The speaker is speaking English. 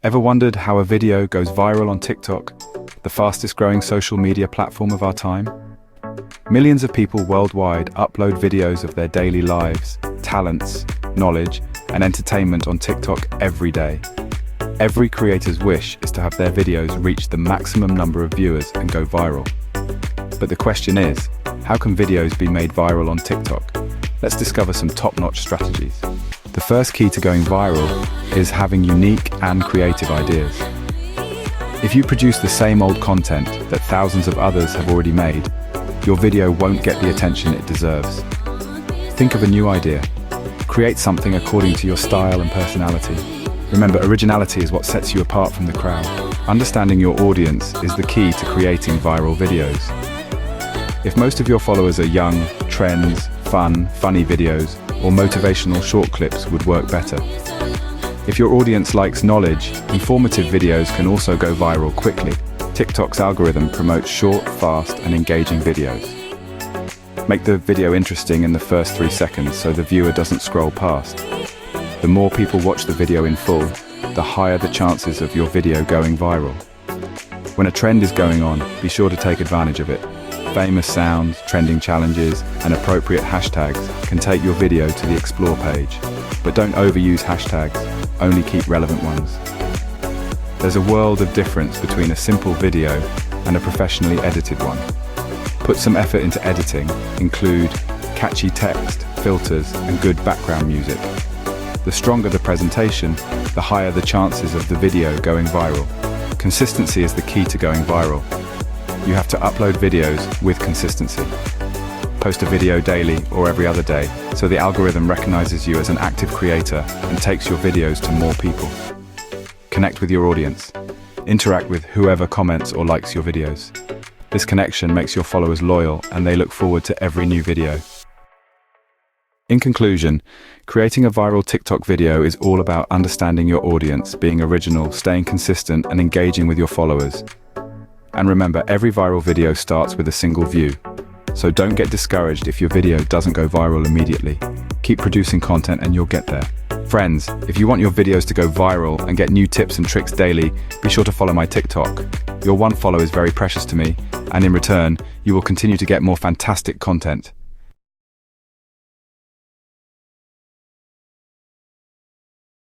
Ever wondered how a video goes viral on TikTok, the fastest growing social media platform of our time? Millions of people worldwide upload videos of their daily lives, talents, knowledge, and entertainment on TikTok every day. Every creator's wish is to have their videos reach the maximum number of viewers and go viral. But the question is, how can videos be made viral on TikTok? Let's discover some top-notch strategies. The first key to going viral is having unique and creative ideas. If you produce the same old content that thousands of others have already made, your video won't get the attention it deserves. Think of a new idea. Create something according to your style and personality. Remember, originality is what sets you apart from the crowd. Understanding your audience is the key to creating viral videos. If most of your followers are young, trends, fun, funny videos, or motivational short clips would work better. If your audience likes knowledge, informative videos can also go viral quickly. TikTok's algorithm promotes short, fast, and engaging videos. Make the video interesting in the first 3 seconds so the viewer doesn't scroll past. The more people watch the video in full, the higher the chances of your video going viral. When a trend is going on, be sure to take advantage of it. Famous sounds, trending challenges, and appropriate hashtags can take your video to the explore page. But don't overuse hashtags, only keep relevant ones. There's a world of difference between a simple video and a professionally edited one. Put some effort into editing, include catchy text, filters, and good background music. The stronger the presentation, the higher the chances of the video going viral. Consistency is the key to going viral. You have to upload videos with consistency. Post a video daily or every other day, so the algorithm recognizes you as an active creator and takes your videos to more people. Connect with your audience. Interact with whoever comments or likes your videos. This connection makes your followers loyal and they look forward to every new video. In conclusion, creating a viral TikTok video is all about understanding your audience, being original, staying consistent, and engaging with your followers. And remember, every viral video starts with a single view. So don't get discouraged if your video doesn't go viral immediately. Keep producing content and you'll get there. Friends, if you want your videos to go viral and get new tips and tricks daily, be sure to follow my TikTok. Your one follow is very precious to me, and in return, you will continue to get more fantastic content.